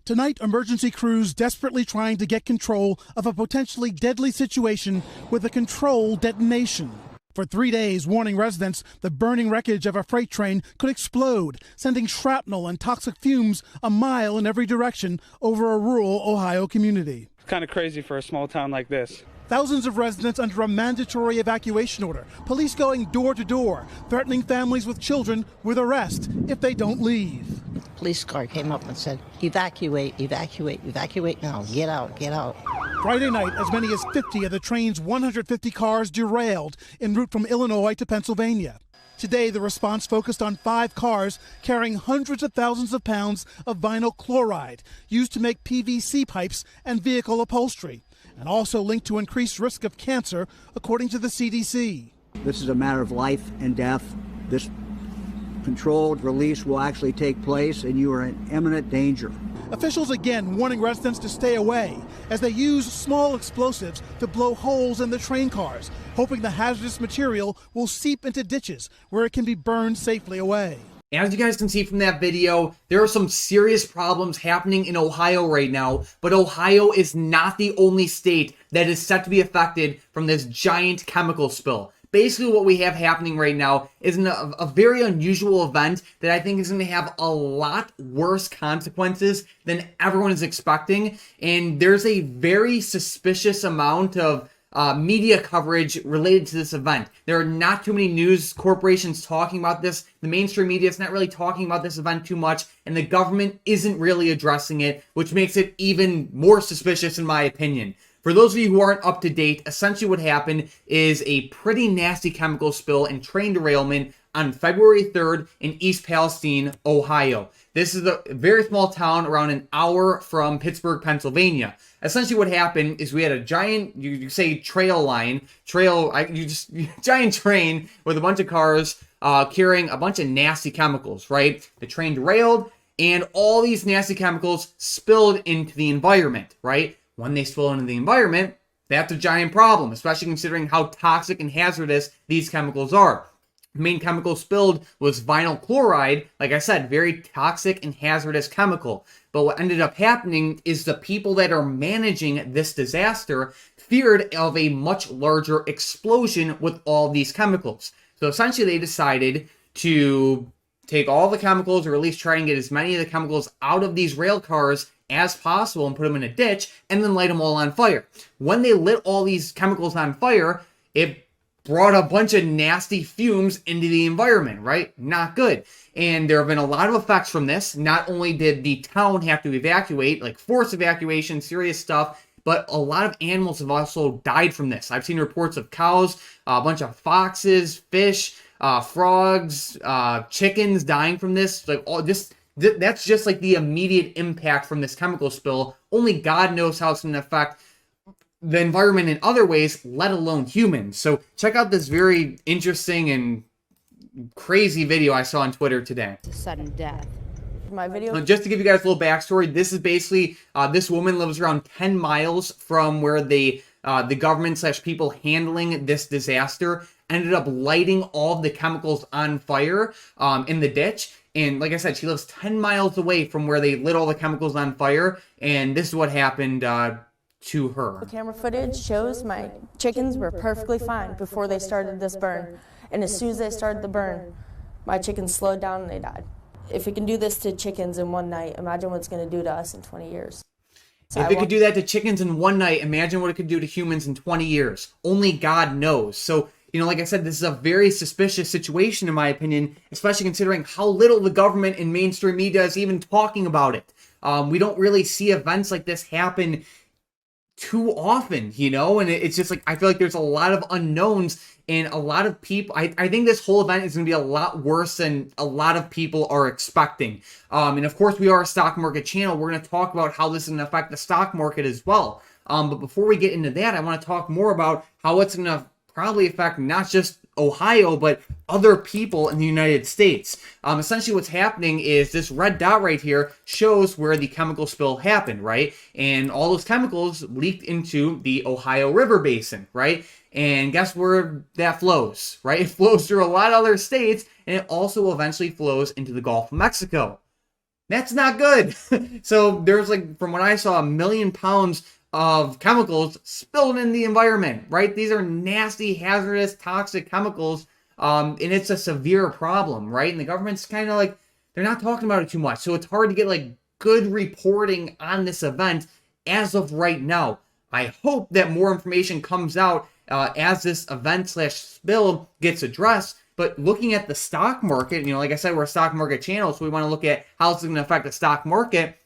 Tonight, emergency crews desperately trying to get control of a potentially deadly situation with a controlled detonation. For 3 days, warning residents the burning wreckage of a freight train could explode, sending shrapnel and toxic fumes a mile in every direction over a rural Ohio community. It's kind of crazy for a small town like this. Thousands of residents under a mandatory evacuation order. Police going door to door, threatening families with children with arrest if they don't leave. Police car came up and said, evacuate, evacuate, evacuate now, get out, get out. Friday night, as many as 50 of the train's 150 cars derailed en route from Illinois to Pennsylvania. Today, the response focused on 5 cars carrying hundreds of thousands of pounds of vinyl chloride used to make PVC pipes and vehicle upholstery, and also linked to increased risk of cancer, according to the CDC. This is a matter of life and death. This controlled release will actually take place, and you are in imminent danger. Officials again warning residents to stay away as they use small explosives to blow holes in the train cars, hoping the hazardous material will seep into ditches where it can be burned safely away. As you guys can see from that video, there are some serious problems happening in Ohio right now, but Ohio is not the only state that is set to be affected from this giant chemical spill. Basically, what we have happening right now is a very unusual event that I think is going to have a lot worse consequences than everyone is expecting. And there's a very suspicious amount of media coverage related to this event. There are not too many news corporations talking about this. The mainstream media is not really talking about this event too much, and the government isn't really addressing it, which makes it even more suspicious in my opinion. For those of you who aren't up to date, essentially what happened is a pretty nasty chemical spill and train derailment on February 3rd in East Palestine, Ohio. This is a very small town around an hour from Pittsburgh, Pennsylvania. Essentially what happened is we had a giant, you say giant train with a bunch of cars carrying a bunch of nasty chemicals, right? The train derailed and all these nasty chemicals spilled into the environment, right? When they spill into the environment, that's a giant problem, especially considering how toxic and hazardous these chemicals are. The main chemical spilled was vinyl chloride, like I said, very toxic and hazardous chemical. But what ended up happening is the people that are managing this disaster feared of a much larger explosion with all these chemicals. So essentially they decided to take all the chemicals, or at least try and get as many of the chemicals out of these rail cars as possible and put them in a ditch and then light them all on fire. When they lit all these chemicals on fire, it brought a bunch of nasty fumes into the environment, right? Not good. And there have been a lot of effects from this. Not only did the town have to evacuate, like forced evacuation, serious stuff, but a lot of animals have also died from this. I've seen reports of cows, a bunch of foxes, fish, frogs, chickens dying from this. Like all this. That's just like the immediate impact from this chemical spill. Only God knows how it's going to affect the environment in other ways, let alone humans. So check out this very interesting and crazy video I saw on Twitter today. Sudden death. My video. Just to give you guys a little backstory, this is basically this woman lives around 10 miles from where the government / people handling this disaster ended up lighting all of the chemicals on fire in the ditch. And like I said, she lives 10 miles away from where they lit all the chemicals on fire. And this is what happened to her. The camera footage shows my chickens were perfectly fine before they started this burn. And as soon as they started the burn, my chickens slowed down and they died. If it can do this to chickens in one night, imagine what it's going to do to us in 20 years. So if it could do that to chickens in one night, imagine what it could do to humans in 20 years. Only God knows. So, you know, like I said, this is a very suspicious situation, in my opinion, especially considering how little the government and mainstream media is even talking about it. We don't really see events like this happen too often, you know, and it's just like, I feel like there's a lot of unknowns and a lot of people, I think this whole event is going to be a lot worse than a lot of people are expecting. And of course, we are a stock market channel. We're going to talk about how this is going to affect the stock market as well. But before we get into that, I want to talk more about how it's going to probably affect not just Ohio, but other people in the United States. Essentially what's happening is this red dot right here shows where the chemical spill happened, right? And all those chemicals leaked into the Ohio River Basin, right? And guess where that flows, right? It flows through a lot of other states, and it also eventually flows into the Gulf of Mexico. That's not good. So there's like, from what I saw, 1 million pounds of chemicals spilled in the environment, right? These are nasty, hazardous, toxic chemicals, and it's a severe problem, right? And the government's kind of like, they're not talking about it too much. So it's hard to get like good reporting on this event as of right now. I hope that more information comes out as this event / spill gets addressed. But looking at the stock market, like I said, we're a stock market channel, so we want to look at how it's going to affect the stock market.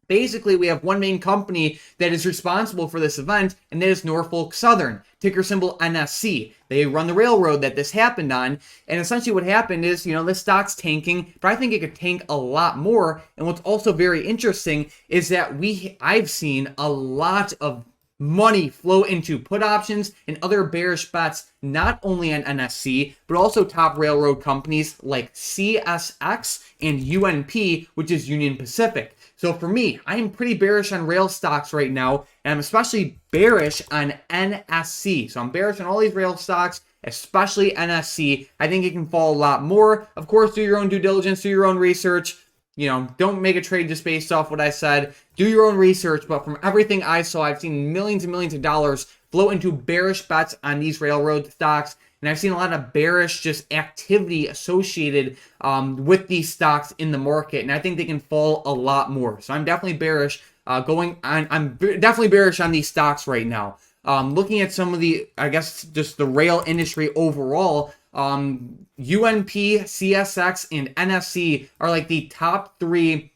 Basically, we have one main company that is responsible for this event, and that is Norfolk Southern, ticker symbol NSC. They run the railroad that this happened on, and essentially what happened is, this stock's tanking, but I think it could tank a lot more. And what's also very interesting is that I've seen a lot of money flow into put options and other bearish bets, not only on NSC, but also top railroad companies like CSX and UNP, which is Union Pacific. So for me, I am pretty bearish on rail stocks right now, and I'm especially bearish on NSC. So I'm bearish on all these rail stocks, especially NSC. I think it can fall a lot more. Of course, do your own due diligence, do your own research. Don't make a trade just based off what I said. Do your own research, but from everything I saw, I've seen millions and millions of dollars flow into bearish bets on these railroad stocks. And I've seen a lot of bearish just activity associated with these stocks in the market. And I think they can fall a lot more. So I'm definitely bearish I'm definitely bearish on these stocks right now. Looking at some of the, I guess, just the rail industry overall, UNP, CSX, and NSC are like the top 3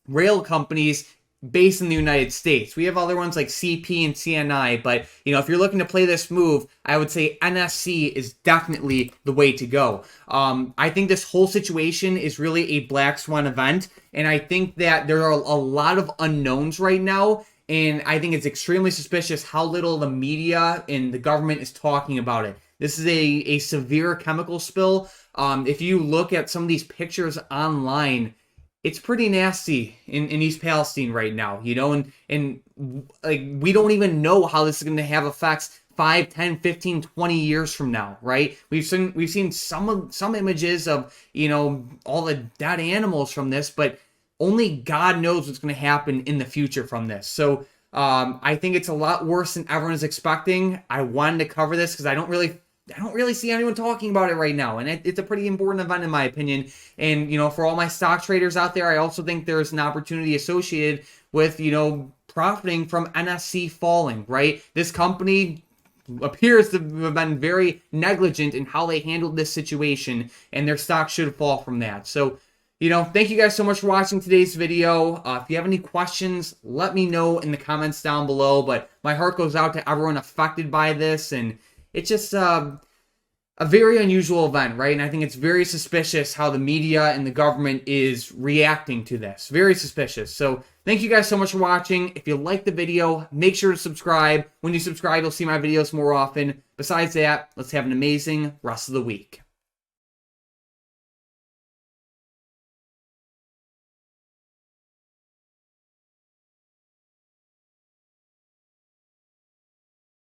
rail companies based in the United States. We have other ones like CP and CNI, but if you're looking to play this move, I would say NSC is definitely the way to go. I think this whole situation is really a black swan event, and I think that there are a lot of unknowns right now. And I think it's extremely suspicious how little the media and the government is talking about it. This is a severe chemical spill. If you look at some of these pictures online, it's pretty nasty in East Palestine right now, and like, we don't even know how this is going to have effects 5, 10, 15, 20 years from now, right? We've seen some images of, all the dead animals from this, but only God knows what's going to happen in the future from this. So I think it's a lot worse than everyone is expecting. I wanted to cover this because I don't really see anyone talking about it right now. And it's a pretty important event in my opinion. And, for all my stock traders out there, I also think there's an opportunity associated with, profiting from NSC falling, right? This company appears to have been very negligent in how they handled this situation, and their stock should fall from that. So, thank you guys so much for watching today's video. If you have any questions, let me know in the comments down below. But my heart goes out to everyone affected by this. And it's just a very unusual event, right? And I think it's very suspicious how the media and the government is reacting to this. Very suspicious. So thank you guys so much for watching. If you liked the video, make sure to subscribe. When you subscribe, you'll see my videos more often. Besides that, let's have an amazing rest of the week.